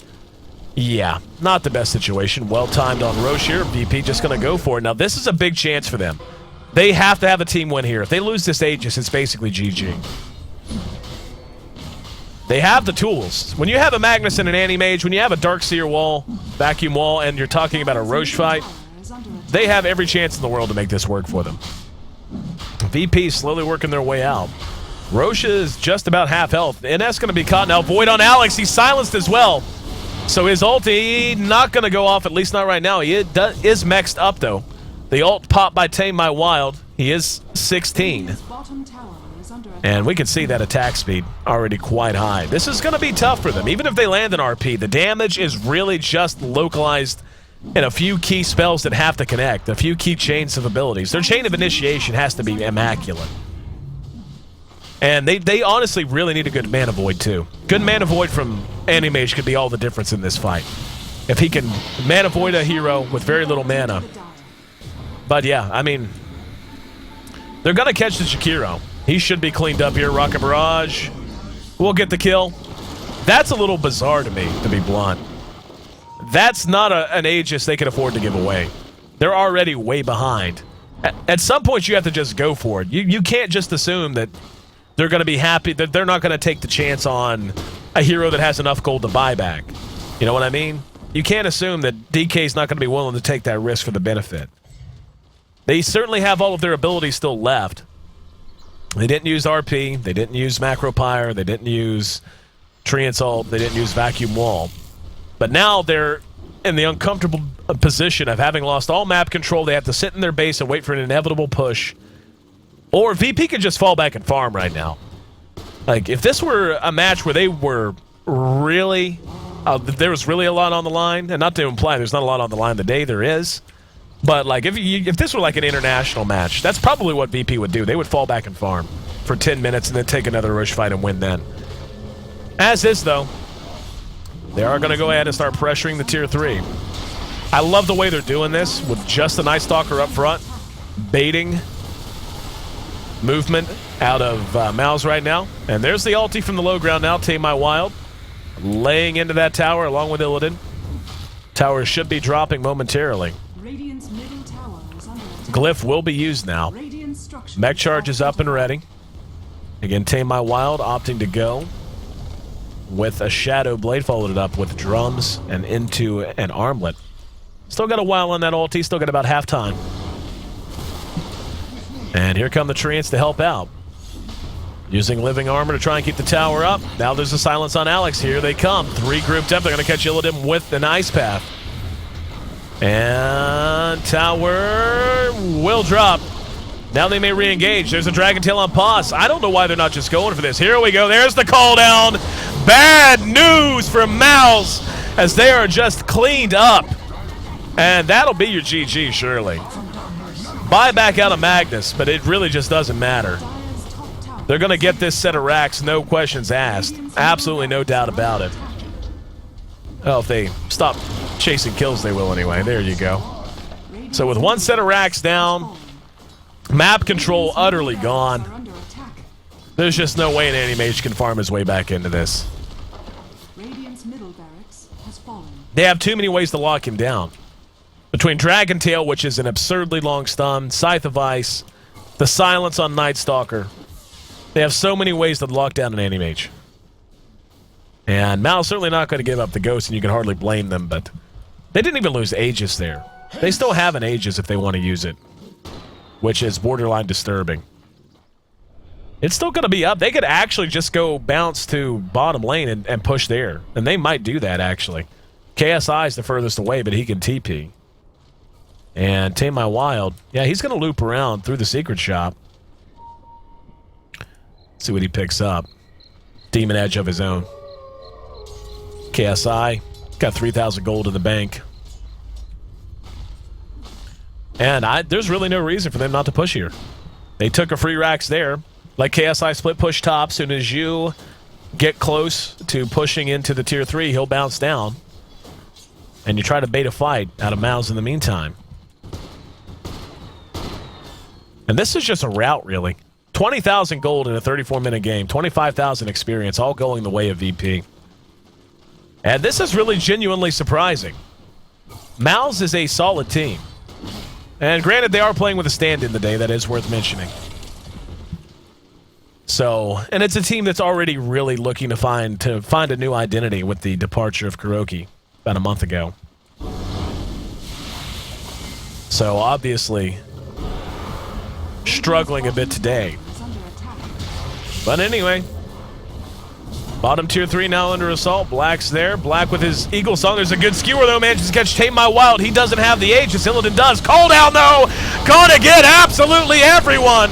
yeah, not the best situation. Well timed on Roche here. VP just going to go for it. Now, this is a big chance for them. They have to have a team win here. If they lose this Aegis, it's basically GG. They have the tools. When you have a Magnus and an anti-mage, when you have a Darkseer wall, vacuum wall, and you're talking about a Roche fight, they have every chance in the world to make this work for them. VP slowly working their way out. Roche is just about half health. NS going to be caught now. Void on Alex. He's silenced as well. So his ulti not going to go off, at least not right now. He is mexed up, though. The ult popped by Tame My Wild. He is 16. And we can see that attack speed already quite high. This is going to be tough for them. Even if they land an RP, the damage is really just localized in a few key spells that have to connect, a few key chains of abilities. Their chain of initiation has to be immaculate. And they honestly really need a good Mana Void, too. Good Mana Void from Anti-Mage could be all the difference in this fight. If he can Mana Void a hero with very little mana. But yeah, I mean, they're going to catch the Shakiro. He should be cleaned up here. Rocket Barrage will get the kill. That's a little bizarre to me, to be blunt. That's not an Aegis they can afford to give away. They're already way behind. At some point, you have to just go for it. You can't just assume that they're going to be happy, that they're not going to take the chance on a hero that has enough gold to buy back. You know what I mean? You can't assume that DK's not going to be willing to take that risk for the benefit. They certainly have all of their abilities still left. They didn't use RP, they didn't use Macro Pyre, they didn't use Treant's ult, they didn't use Vacuum Wall. But now they're in the uncomfortable position of having lost all map control. They have to sit in their base and wait for an inevitable push. Or VP could just fall back and farm right now. Like, if this were a match where they were really... there was really a lot on the line, and not to imply there's not a lot on the line the day there is, but like if this were like an international match, that's probably what VP would do. They would fall back and farm for 10 minutes and then take another rush fight and win then. As is, though, they are going to go ahead and start pressuring the Tier 3. I love the way they're doing this with just the Night Stalker up front, baiting movement out of Mouse right now. And there's the ulti from the low ground now, Tame My Wild, laying into that tower along with Illidan. Tower should be dropping momentarily. Radiant's middle tower is under attack. Glyph will be used now. Mech charge is up and ready. Again, Tame My Wild opting to go with a Shadow Blade, followed it up with drums and into an armlet. Still got a while on that ulti, still got about half time. And here come the Treants to help out. Using Living Armor to try and keep the tower up. Now there's a silence on Alex. Here they come. 3 grouped up. They're going to catch Illidan with an Ice Path. And tower will drop. Now they may re-engage. There's a Dragon Tail on pause. I don't know why they're not just going for this. Here we go. There's the call down. Bad news for Mouse as they are just cleaned up. And that'll be your GG, surely. Buy back out of Magnus, but it really just doesn't matter. They're going to get this set of racks, no questions asked. Absolutely no doubt about it. Oh, if they stop chasing kills, they will anyway. There you go. So with one set of racks down, map control utterly gone, there's just no way an anti-mage can farm his way back into this. They have too many ways to lock him down. Between Dragon Tail, which is an absurdly long stun, Scythe of Ice, the silence on Night Stalker, they have so many ways to lock down an anti-mage. And Mal's certainly not going to give up the Ghost, and you can hardly blame them, but they didn't even lose Aegis there. They still have an Aegis if they want to use it. which is borderline disturbing. It's still going to be up. They could actually just go bounce to bottom lane and push there. And they might do that, actually. KSI is the furthest away, but he can TP. And Tame My Wild. Yeah, he's going to loop around through the secret shop. See what he picks up. Demon Edge of his own. KSI got 3,000 gold in the bank. And there's really no reason for them not to push here. They took a free racks there. Like KSI split push top. Soon as you get close to pushing into the tier 3, he'll bounce down. And you try to bait a fight out of Mouse in the meantime. And this is just a rout, really. 20,000 gold in a 34-minute game. 25,000 experience, all going the way of VP. And this is really genuinely surprising. Mouse is a solid team. And granted, they are playing with a stand-in today. That is worth mentioning. So, and it's a team that's already really looking to find a new identity with the departure of Kuroki about a month ago. So, obviously, struggling a bit today. But anyway, bottom tier 3 now under assault. Black's there. Black with his Eagle Song. There's a good skewer, though. Manages to catch Tame My Wild. He doesn't have the Aegis. Illidan does. Call down, though. Gonna get absolutely everyone.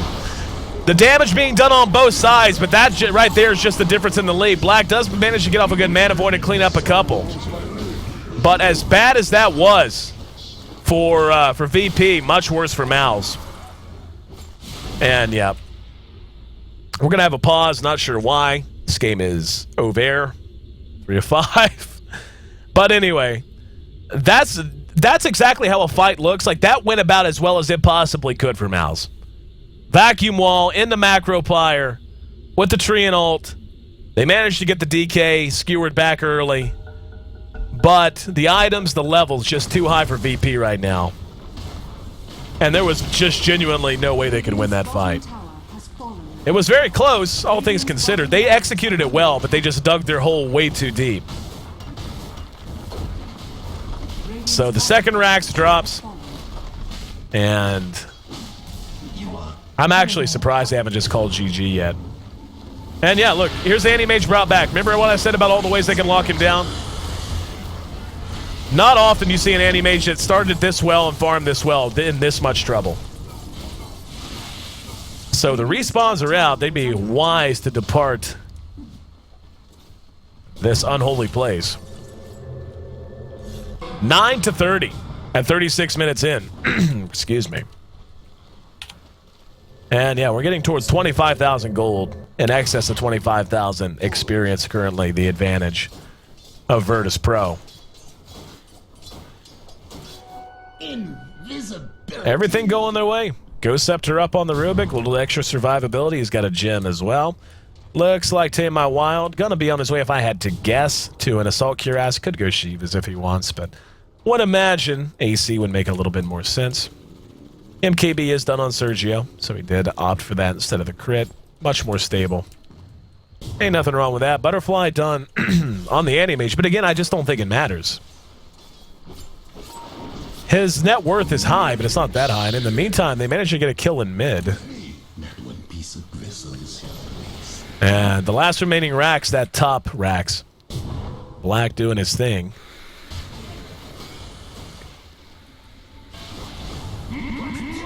The damage being done on both sides, but that right there is just the difference in the lead. Black does manage to get off a good mana void and clean up a couple. But as bad as that was for VP, much worse for Mouse. And, yeah. We're going to have a pause. Not sure why. This game is over. 3-5. But anyway, that's exactly how a fight looks. Like, that went about as well as it possibly could for Mouse. Vacuum wall in the macro pyre with the tree and ult. They managed to get the DK skewered back early. But the items, the levels, just too high for VP right now. And there was just genuinely no way they could win that fight. It was very close, all things considered. They executed it well, but they just dug their hole way too deep. So the second Rax drops. And I'm actually surprised they haven't just called GG yet. And yeah, look, here's the Anti-Mage brought back. Remember what I said about all the ways they can lock him down? Not often you see an Anti-Mage that started this well and farmed this well in this much trouble. So the respawns are out. They'd be wise to depart this unholy place. 9-30 at 36 minutes in. Excuse me. And yeah, we're getting towards 25,000 gold, in excess of 25,000 experience currently, the advantage of Virtus Pro. Everything going their way. Ghost Scepter up on the Rubik, a little extra survivability. He's got a gem as well. Looks like Tame My Wild gonna be on his way, if I had to guess, to an Assault Cuirass. Could go Shivas if he wants, but would imagine AC would make a little bit more sense. MKB is done on Sergio, so he did opt for that instead of the crit. Much more stable. Ain't nothing wrong with that. Butterfly done on the Anti-Mage, but again, I just don't think it matters. His net worth is high, but it's not that high, and in the meantime, they managed to get a kill in mid. And the last remaining Rax, that top Rax. Black doing his thing.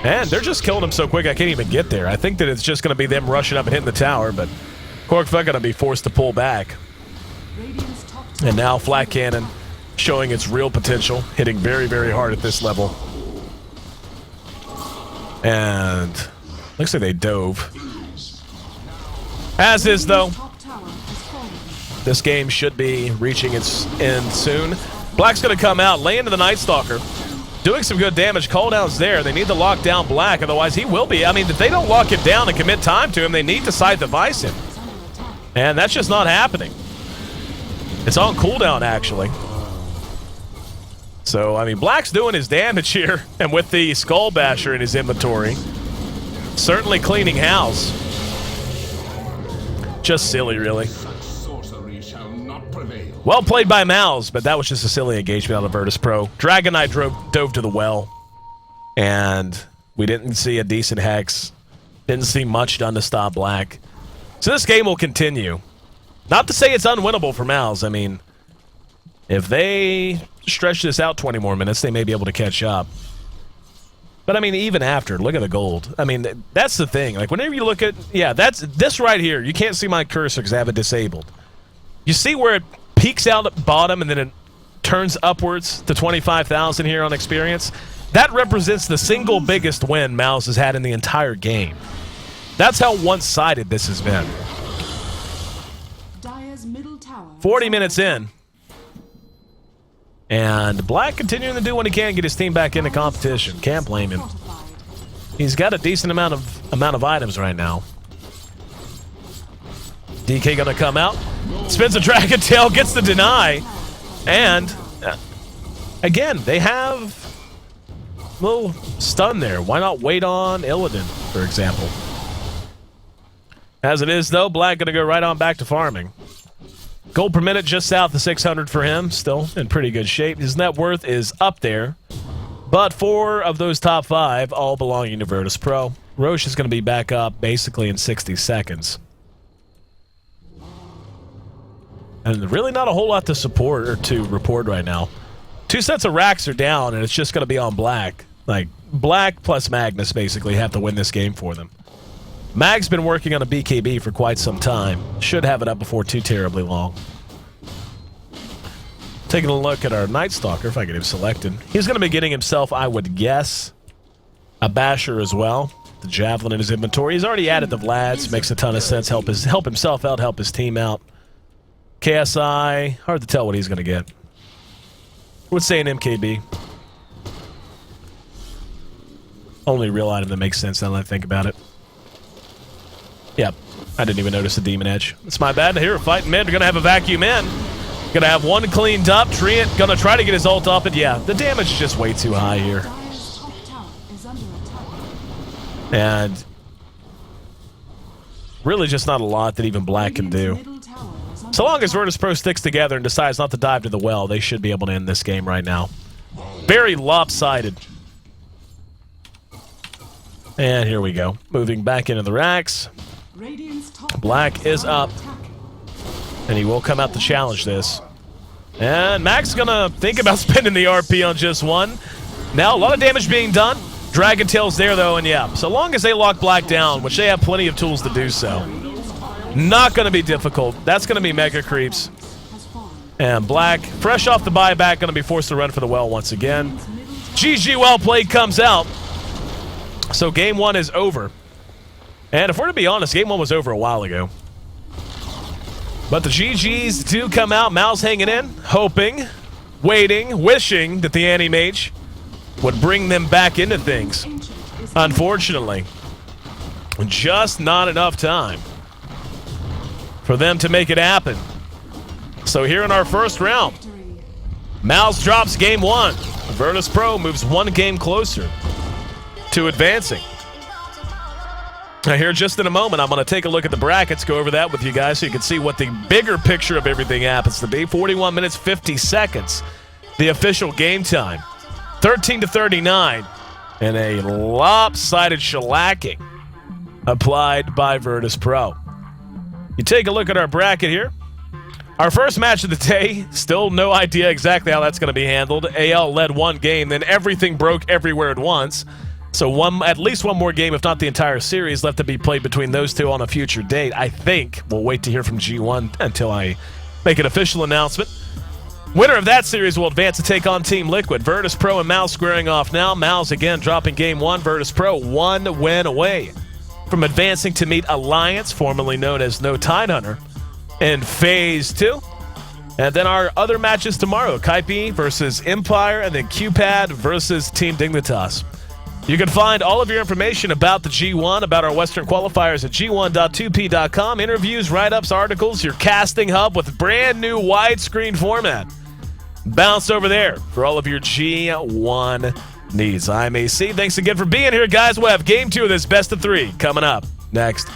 And they're just killing him so quick I can't even get there. I think that it's just going to be them rushing up and hitting the tower, but Corkfuck going to be forced to pull back. And now Flat Cannon showing its real potential, hitting very, very hard at this level. And looks like they dove. As is, though. This game should be reaching its end soon. Black's going to come out, lay into the Night Stalker. Doing some good damage. Cooldown's there. They need to lock down Black, otherwise he will be. I mean, if they don't lock him down and commit time to him, they need to side device him. And that's just not happening. It's on cooldown, actually. So, I mean, Black's doing his damage here, and with the Skull Basher in his inventory. Certainly cleaning house. Just silly, really. Well played by Mouse, but that was just a silly engagement out of Virtus Pro. Dragon Knight dove to the well. And We didn't see a decent Hex. Didn't see much done to stop Black. So this game will continue. Not to say it's unwinnable for Mouse. I mean, if they stretch this out 20 more minutes, they may be able to catch up. But, I mean, even after, look at the gold. I mean, that's the thing. Like, whenever you look at... Yeah, that's this right here. You can't see my cursor because I have it disabled. You see where it peaks out at bottom and then it turns upwards to 25,000 here on experience? That represents the single biggest win Mouse has had in the entire game. That's how one-sided this has been. Dire's middle tower 40 minutes in. And Black continuing to do what he can, get his team back into competition. Can't blame him. He's got a decent amount of items right now. DK gonna come out. Spins a Dragon Tail, gets the deny. And, again, they have a little stun there. Why not wait on Illidan, for example? As it is, though, Black gonna go right on back to farming. Gold per minute just south of 600 for him. Still in pretty good shape. His net worth is up there. But 4 of those top 5 all belonging to Virtus Pro. Roche is going to be back up basically in 60 seconds. And really not a whole lot to support or to report right now. 2 sets of racks are down, and it's just going to be on Black. Like, Black plus Magnus basically have to win this game for them. Mag's been working on a BKB for quite some time. Should have it up before too terribly long. Taking a look at our Night Stalker, if I get him selected. He's going to be getting himself, I would guess, a Basher as well. The Javelin in his inventory. He's already added the Vlads. Makes a ton of sense. Help himself out, help his team out. KSI, hard to tell what he's going to get. Would say an MKB. Only real item that makes sense now that I think about it. Yep, I didn't even notice the Demon Edge. It's my bad. Here, fighting men. They're going to have a vacuum in. Going to have one cleaned up. Treant going to try to get his ult up. And yeah, the damage is just way too high here. And really just not a lot that even Black can do. So long as Virtus Pro sticks together and decides not to dive to the well, they should be able to end this game right now. Very lopsided. And here we go. Moving back into the racks. Black is up. And he will come out to challenge this. And Mac's gonna think about spending the RP on just one. Now, a lot of damage being done. Dragon Tail's there, though, and yeah. So long as they lock Black down, which they have plenty of tools to do so. Not gonna be difficult. That's gonna be Mega Creeps. And Black, fresh off the buyback, gonna be forced to run for the well once again. GG, well played, comes out. So game 1 is over. And if we're to be honest, game 1 was over a while ago. But the GGs do come out. Mouse hanging in, hoping, waiting, wishing that the Anti-Mage would bring them back into things. Unfortunately, just not enough time for them to make it happen. So here in our first round, Mouse drops game 1. Virtus Pro moves 1 game closer to advancing. Now here just in a moment, I'm going to take a look at the brackets, go over that with you guys so you can see what the bigger picture of everything happens to be. 41 minutes, 50 seconds, the official game time. 13-39, and a lopsided shellacking applied by Virtus Pro. You take a look at our bracket here. Our first match of the day, still no idea exactly how that's going to be handled. AL led 1 game, then everything broke everywhere at once. So at least one more game, if not the entire series, left to be played between those two on a future date. I think we'll wait to hear from G-1 until I make an official announcement. Winner of that series will advance to take on Team Liquid. Virtus Pro and Mouse squaring off now. Mouse again dropping game 1. Virtus Pro 1 win away from advancing to meet Alliance, formerly known as No Tidehunter, in Phase 2. And then our other matches tomorrow. Kaipi versus Empire, and then QPad versus Team Dignitas. You can find all of your information about the G1, about our Western qualifiers at g1.2p.com. Interviews, write-ups, articles, your casting hub with brand new widescreen format. Bounce over there for all of your G1 needs. I'm AC. Thanks again for being here, guys. We'll have game 2 of this best of 3 coming up next.